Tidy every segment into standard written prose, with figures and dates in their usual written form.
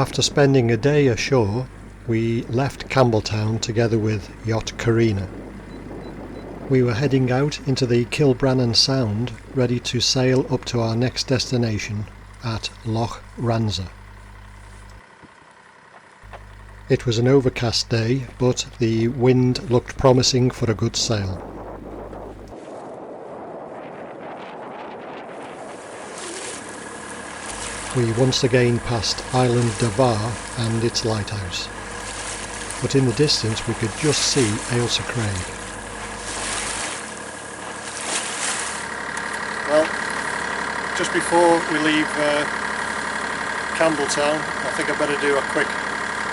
After spending a day ashore, we left Campbeltown together with yacht Carina. We were heading out into the Kilbrannan Sound, ready to sail up to our next destination at Loch Ranza. It was an overcast day, but the wind looked promising for a good sail. We once again passed Island de Var and its lighthouse, but in the distance we could just see Ailsa Craig. Well, just before we leave Campbeltown, I think I better do a quick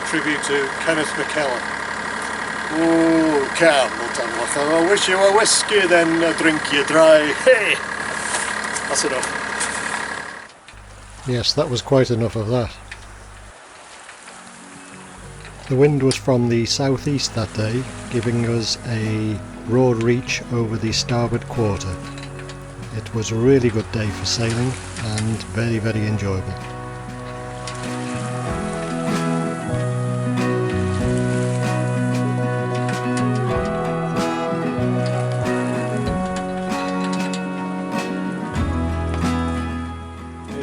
tribute to Kenneth McKellar. Oh, Campbeltown, I wish you were whiskey, then drink you dry. Hey! That's enough. Yes, that was quite enough of that. The wind was from the southeast that day, giving us a broad reach over the starboard quarter. It was a really good day for sailing and very, very enjoyable.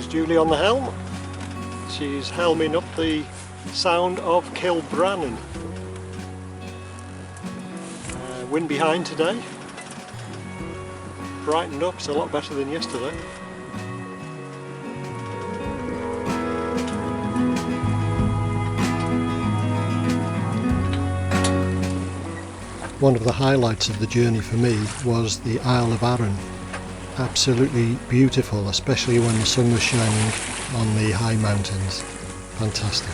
Julie on the helm. She's helming up the Sound of Kilbrannan. Wind behind today. Brightened up, it's a lot better than yesterday. One of the highlights of the journey for me was the Isle of Arran. Absolutely beautiful, especially when the sun was shining on the high mountains. Fantastic.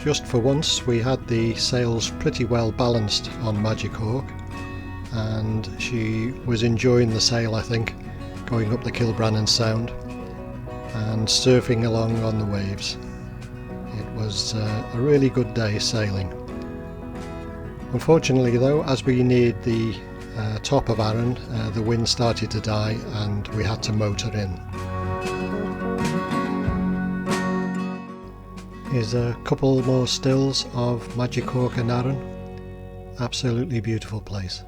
Just for once we had the sails pretty well balanced on Magic Hawk, and she was enjoying the sail, I think, going up the Kilbrannan Sound and surfing along on the waves. It was a really good day sailing. Unfortunately though, as we neared the top of Arran, the wind started to die and we had to motor in. Here's a couple more stills of Magic Hawk and Arran. Absolutely beautiful place.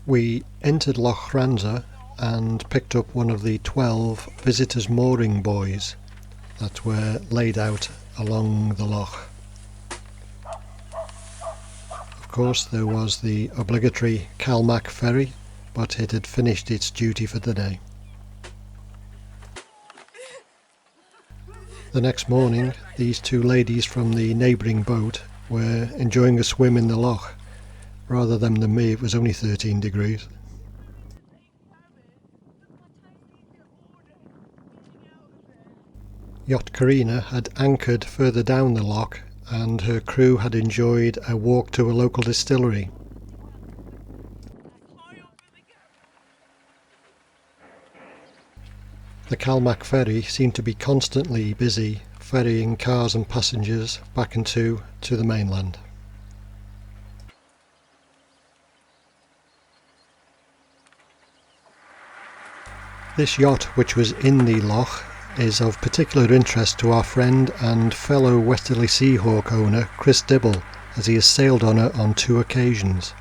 We entered Loch Ranza and picked up one of the 12 visitors' mooring buoys that were laid out along the loch. Of course there was the obligatory Calmac ferry, but it had finished its duty for the day. The next morning these two ladies from the neighbouring boat were enjoying a swim in the loch. Rather than me, it was only 13 degrees. Yacht Carina had anchored further down the loch and her crew had enjoyed a walk to a local distillery. The Calmac ferry seemed to be constantly busy ferrying cars and passengers back and to the mainland. This yacht, which was in the loch, is of particular interest to our friend and fellow Westerly Seahawk owner Chris Dibble, as he has sailed on her on 2 occasions.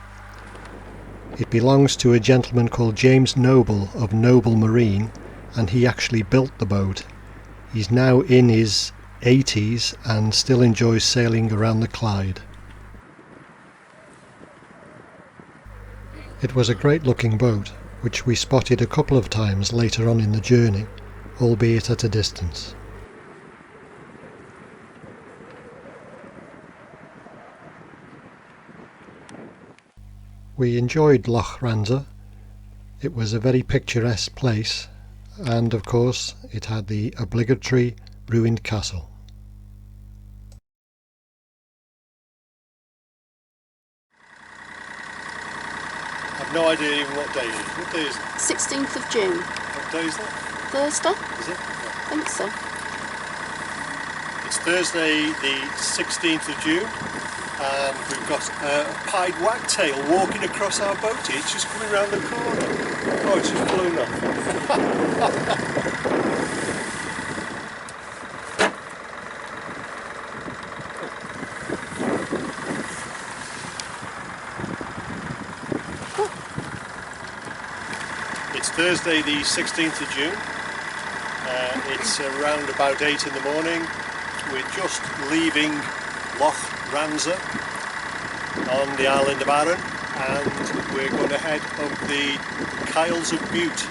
It belongs to a gentleman called James Noble of Noble Marine, and he actually built the boat. He's now in his 80s and still enjoys sailing around the Clyde. It was a great looking boat, which we spotted a couple of times later on in the journey, albeit at a distance. We enjoyed Loch Ranza. It was a very picturesque place, and of course it had the obligatory ruined castle. I've no idea even what day it is. What day is it? 16th of June. What day is that? Thursday? Is it? I think so. It's Thursday the 16th of June and we've got a pied wagtail walking across our boat here. It's just coming round the corner. Oh, it's just flown off. It's Thursday the 16th of June. It's around about 8 in the morning. We're just leaving Loch Ranza on the island of Arran, and we're going to head up the Kyles of Bute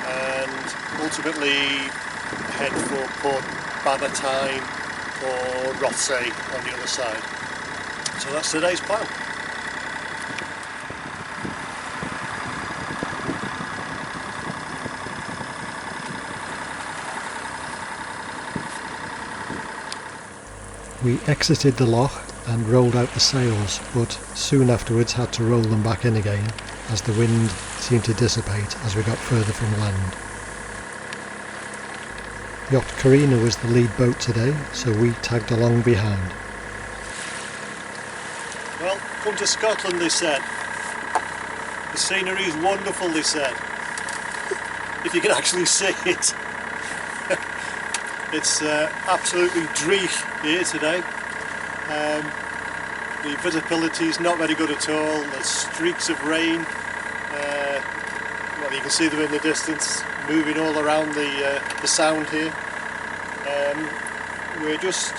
and ultimately head for Port Bannatyne or Rothesay on the other side. So that's today's plan. We exited the loch and rolled out the sails, but soon afterwards had to roll them back in again as the wind seemed to dissipate as we got further from land. Yacht Carina was the lead boat today, so we tagged along behind. Well, come to Scotland, they said. The scenery is wonderful, they said. If you can actually see it. It's absolutely dreich here today. The visibility is not very good at all. There's streaks of rain. Well, you can see them in the distance, moving all around the sound here. We're just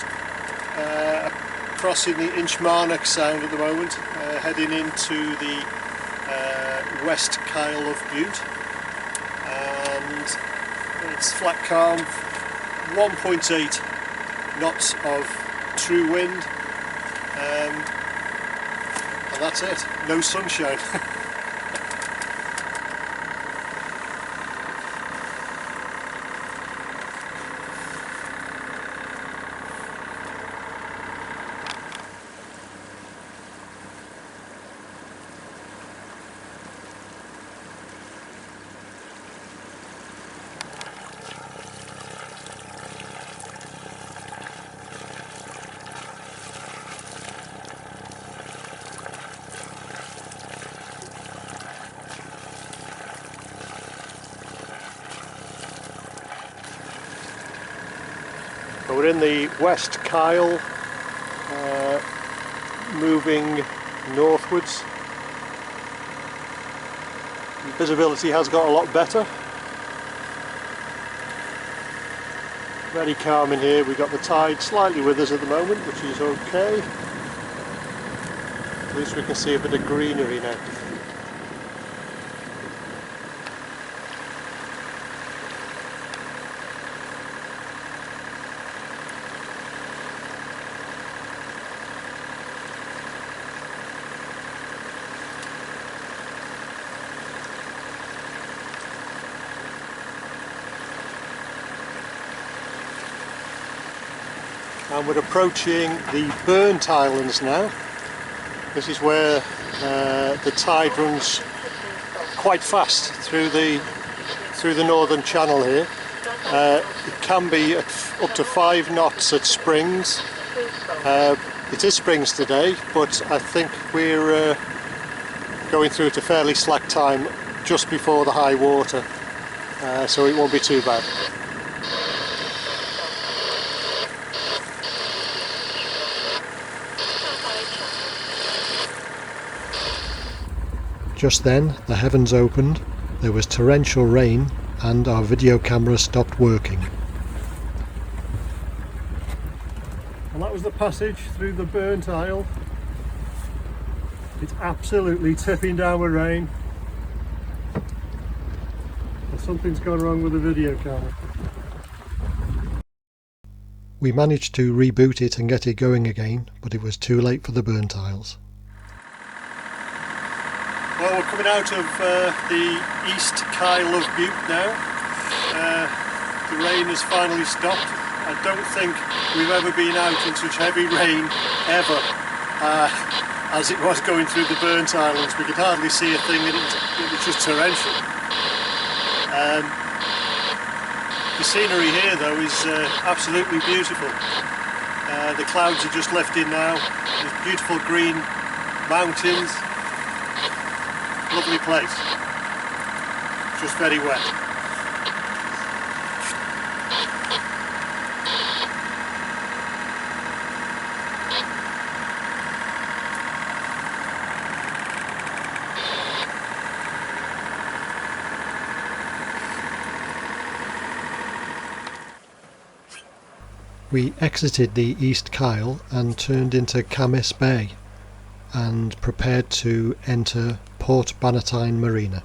crossing the Inchmarnock Sound at the moment, heading into the West Kyle of Bute, and it's flat calm. 1.8 knots of true wind, and that's it. No sunshine. We're in the West Kyle, moving northwards. Visibility has got a lot better. Very calm in here. We've got the tide slightly with us at the moment, which is okay. At least we can see a bit of greenery now. And we're approaching the Burnt Islands now. This is where the tide runs quite fast through the northern channel here. It can be up to 5 knots at springs. It is springs today, but I think we're going through at a fairly slack time just before the high water, so it won't be too bad. Just then, the heavens opened, there was torrential rain, and our video camera stopped working. And that was the passage through the Burnt Isle. It's absolutely tipping down with rain. And something's gone wrong with the video camera. We managed to reboot it and get it going again, but it was too late for the Burnt Isles. Well, we're coming out of the East Kyle of Bute now. The rain has finally stopped. I don't think we've ever been out in such heavy rain ever as it was going through the Burnt Islands. We could hardly see a thing, and it was just torrential. The scenery here though is absolutely beautiful. The clouds are just lifting now. There's beautiful green mountains. Lovely place. Just very wet. We exited the East Kyle and turned into Camis Bay and prepared to enter Port Bannatyne Marina.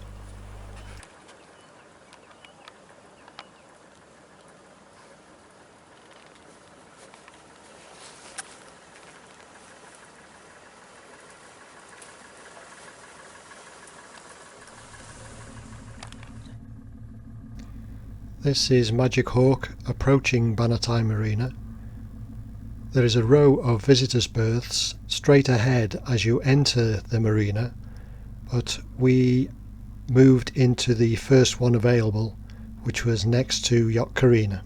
This is Magic Hawk approaching Bannatyne Marina. There is a row of visitors' berths straight ahead as you enter the marina, but we moved into the first one available, which was next to Yacht Carina.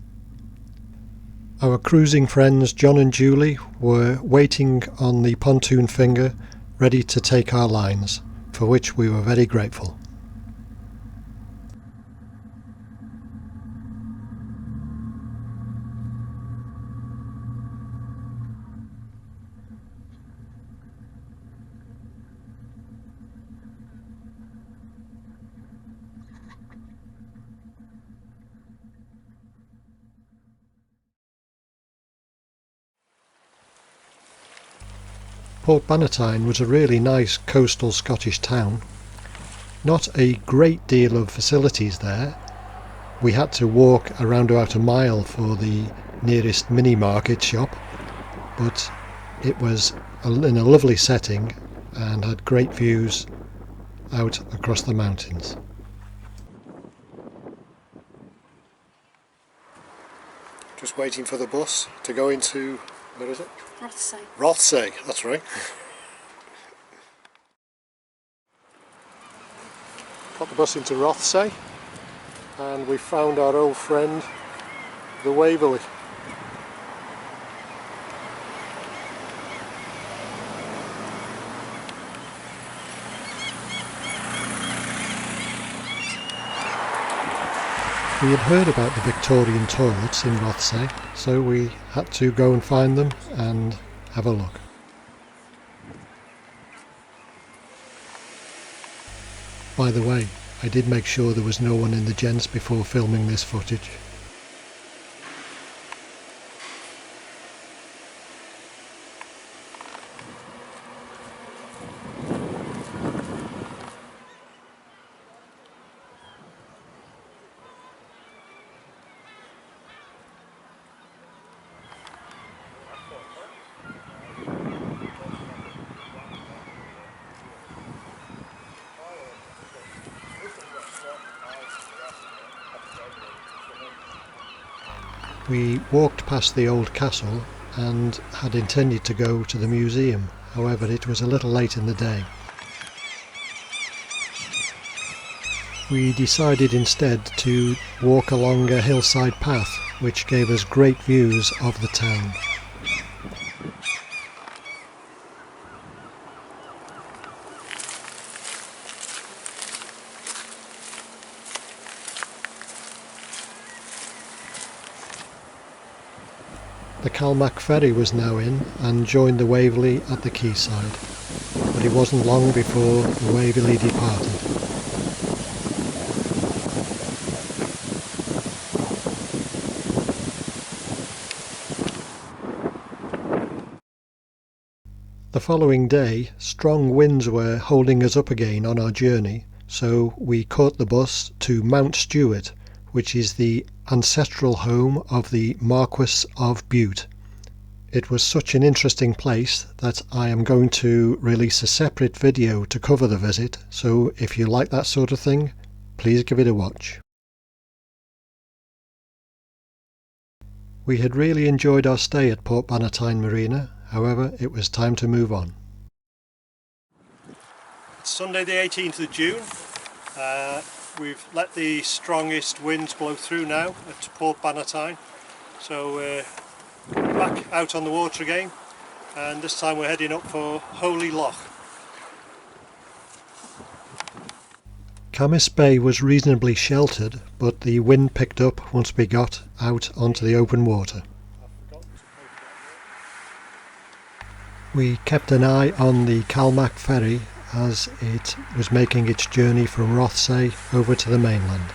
Our cruising friends John and Julie were waiting on the pontoon finger, ready to take our lines, for which we were very grateful. Port Bannatyne was a really nice coastal Scottish town. Not a great deal of facilities there. We had to walk around about a mile for the nearest mini market shop, but it was in a lovely setting and had great views out across the mountains. Just waiting for the bus to go into, where is it? Rothesay. Rothesay, that's right. Got the bus into Rothesay and we found our old friend, the Waverley. We had heard about the Victorian toilets in Rothesay, so we had to go and find them and have a look. By the way, I did make sure there was no one in the gents before filming this footage. We walked past the old castle and had intended to go to the museum, however it was a little late in the day. We decided instead to walk along a hillside path which gave us great views of the town. The Calmac ferry was now in and joined the Waverley at the quayside, but it wasn't long before the Waverley departed. The following day, strong winds were holding us up again on our journey, so we caught the bus to Mount Stewart, which is the ancestral home of the Marquess of Bute. It was such an interesting place that I am going to release a separate video to cover the visit, so if you like that sort of thing, please give it a watch. We had really enjoyed our stay at Port Bannatyne Marina, however it was time to move on. It's Sunday the 18th of June. We've let the strongest winds blow through now at Port Bannatyne, so Back out on the water again, and this time we're heading up for Holy Loch. Camas Bay was reasonably sheltered, but the wind picked up once we got out onto the open water. We kept an eye on the Calmac ferry as it was making its journey from Rothesay over to the mainland.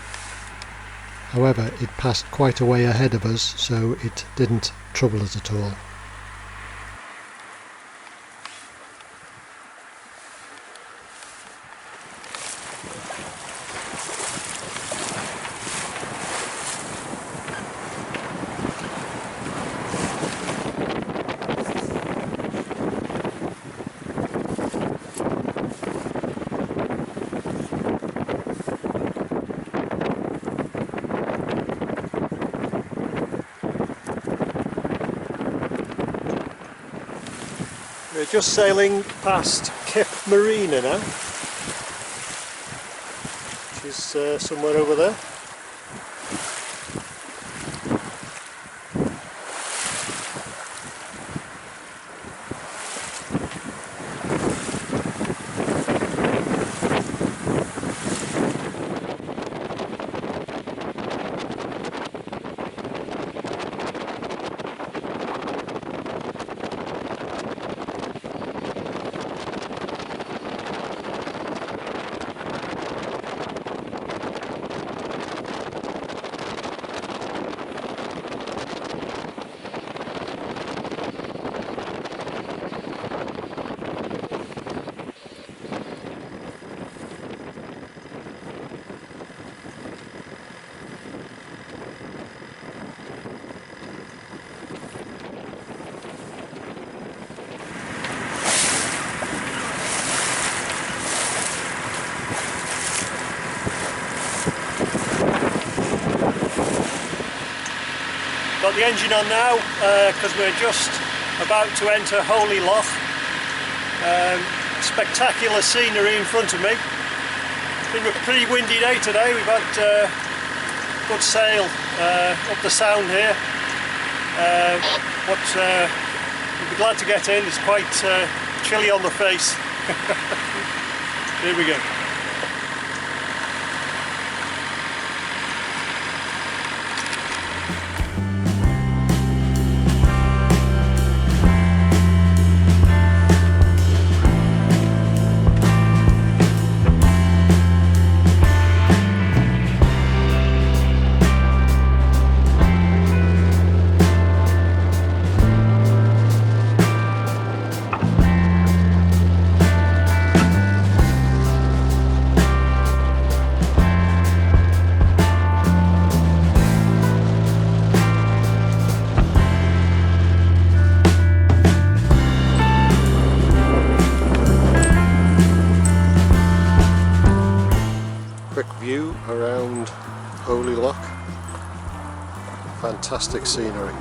However, it passed quite a way ahead of us, so it didn't trouble us at all. We're just sailing past Cape Marina now, which is somewhere over there. Got the engine on now because we're just about to enter Holy Loch. Spectacular scenery in front of me. It's been a pretty windy day today. We've had good sail up the sound here. But we'll be glad to get in. It's quite chilly on the face. Here we go. View around Holy Loch. Fantastic scenery.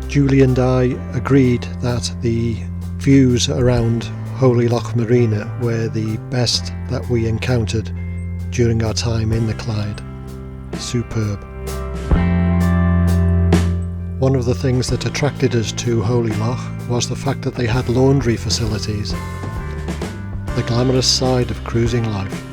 Julie and I agreed that the views around Holy Loch Marina were the best that we encountered during our time in the Clyde. Superb. One of the things that attracted us to Holy Loch was the fact that they had laundry facilities. The glamorous side of cruising life.